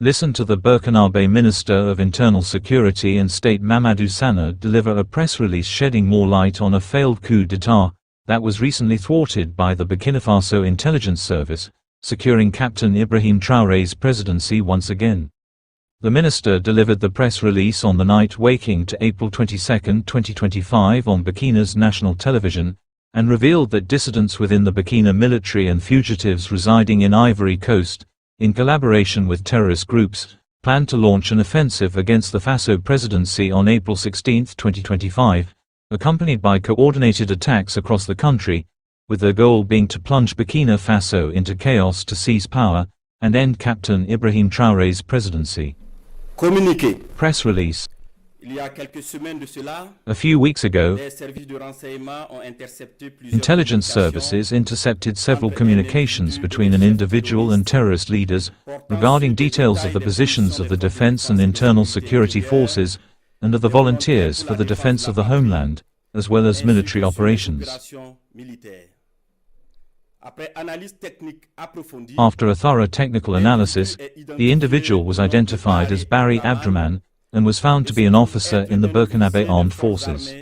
Listen to the Burkinabe Minister of Internal Security and State Mahamadou Sana deliver a press release shedding more light on a failed coup d'état that was recently thwarted by the Burkina Faso intelligence service, securing Captain Ibrahim Traore's presidency once again. The minister delivered the press release on the night waking to April 22, 2025 on Burkina's national television, and revealed that dissidents within the Burkina military and fugitives residing in Ivory Coast, in collaboration with terrorist groups, planned to launch an offensive against the Faso presidency on April 16, 2025, accompanied by coordinated attacks across the country, with their goal being to plunge Burkina Faso into chaos to seize power and end Captain Ibrahim Traore's presidency. Communiqué. Press release. A few weeks ago, intelligence services intercepted several communications between an individual and terrorist leaders regarding details of the positions of the defense and internal security forces and of the volunteers for the defense of the homeland, as well as military operations. After a thorough technical analysis, the individual was identified as Barry Abdraman and was found to be an officer in the Burkinabe Armed Forces.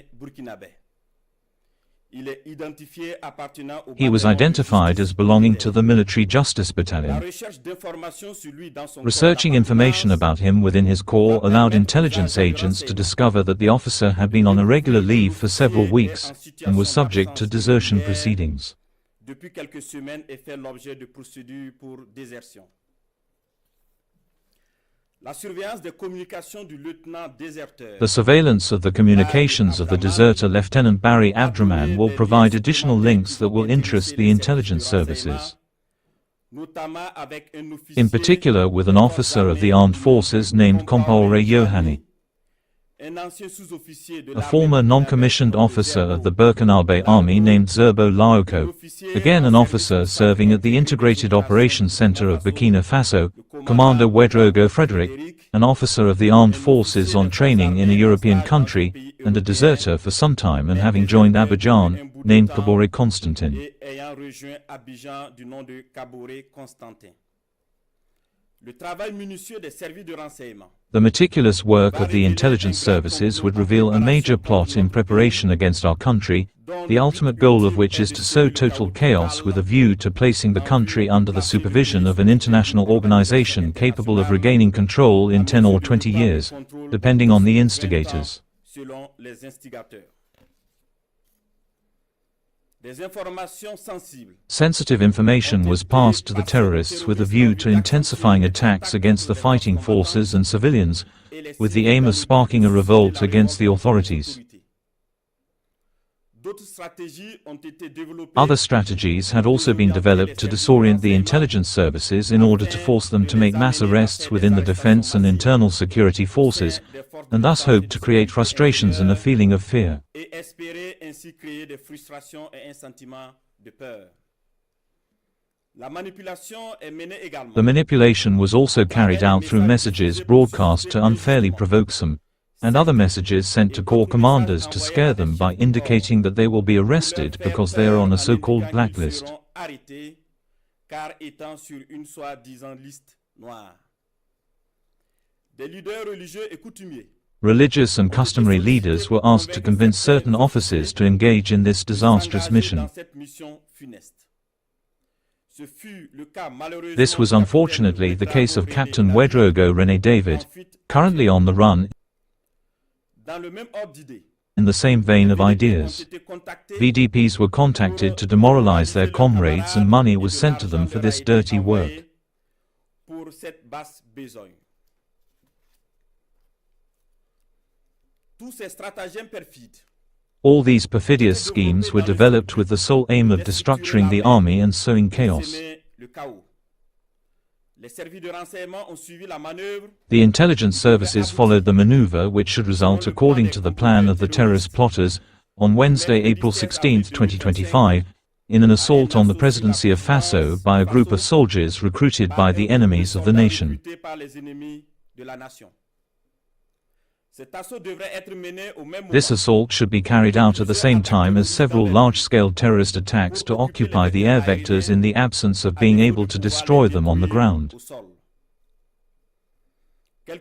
He was identified as belonging to the Military Justice Battalion. Researching information about him within his corps allowed intelligence agents to discover that the officer had been on irregular leave for several weeks and was subject to desertion proceedings. The surveillance of the communications of the deserter Lieutenant Barry Abdraman will provide additional links that will interest the intelligence services. In particular with an officer of the armed forces named Compaoré Yohani. A former non-commissioned officer of the Burkinabe Army named Zerbo Laoko, again an officer serving at the Integrated Operations Center of Burkina Faso, Commander Ouedraogo Frederick, an officer of the armed forces on training in a European country, and a deserter for some time and having joined Abidjan, named Kaboré Constantin. The meticulous work of the intelligence services would reveal a major plot in preparation against our country, the ultimate goal of which is to sow total chaos with a view to placing the country under the supervision of an international organization capable of regaining control in 10 or 20 years, depending on the instigators. Sensitive information was passed to the terrorists with a view to intensifying attacks against the fighting forces and civilians, with the aim of sparking a revolt against the authorities. Other strategies had also been developed to disorient the intelligence services in order to force them to make mass arrests within the defense and internal security forces, and thus hope to create frustrations and a feeling of fear. The manipulation was also carried out through messages broadcast to unfairly provoke some, and other messages sent to corps commanders to scare them by indicating that they will be arrested because they are on a so-called blacklist. Religious and customary leaders were asked to convince certain officers to engage in this disastrous mission. This was unfortunately the case of Captain Ouedraogo René David, currently on the run. In the same vein of ideas, VDPs were contacted to demoralize their comrades and money was sent to them for this dirty work. All these perfidious schemes were developed with the sole aim of destructuring the army and sowing chaos. The intelligence services followed the maneuver which should result according to the plan of the terrorist plotters, on Wednesday, April 16, 2025, in an assault on the presidency of Faso by a group of soldiers recruited by the enemies of the nation. This assault should be carried out at the same time as several large-scale terrorist attacks to occupy the air vectors in the absence of being able to destroy them on the ground. A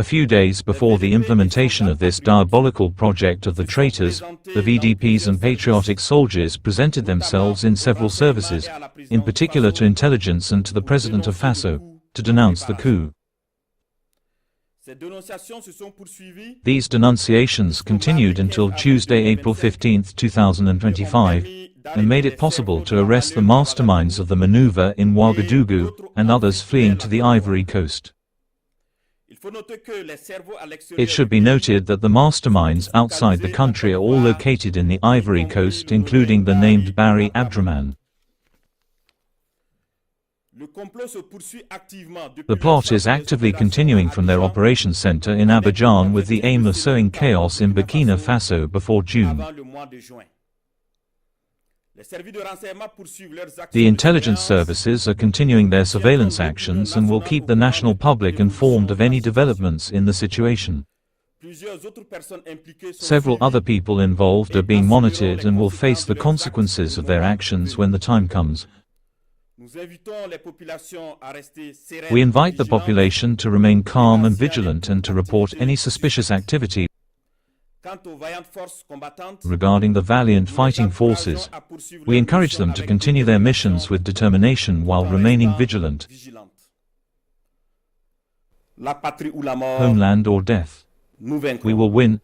few days before the implementation of this diabolical project of the traitors, the VDPs and patriotic soldiers presented themselves in several services, in particular to intelligence and to the President of Faso, to denounce the coup. These denunciations continued until Tuesday, April 15, 2025, and made it possible to arrest the masterminds of the maneuver in Ouagadougou and others fleeing to the Ivory Coast. It should be noted that the masterminds outside the country are all located in the Ivory Coast, including the named Barry Abdraman. The plot is actively continuing from their operations center in Abidjan with the aim of sowing chaos in Burkina Faso before June. The intelligence services are continuing their surveillance actions and will keep the national public informed of any developments in the situation. Several other people involved are being monitored and will face the consequences of their actions when the time comes. We invite the population to remain calm and vigilant and to report any suspicious activity. Regarding the valiant fighting forces, we encourage them to continue their missions with determination while remaining vigilant. Homeland or death. We will win.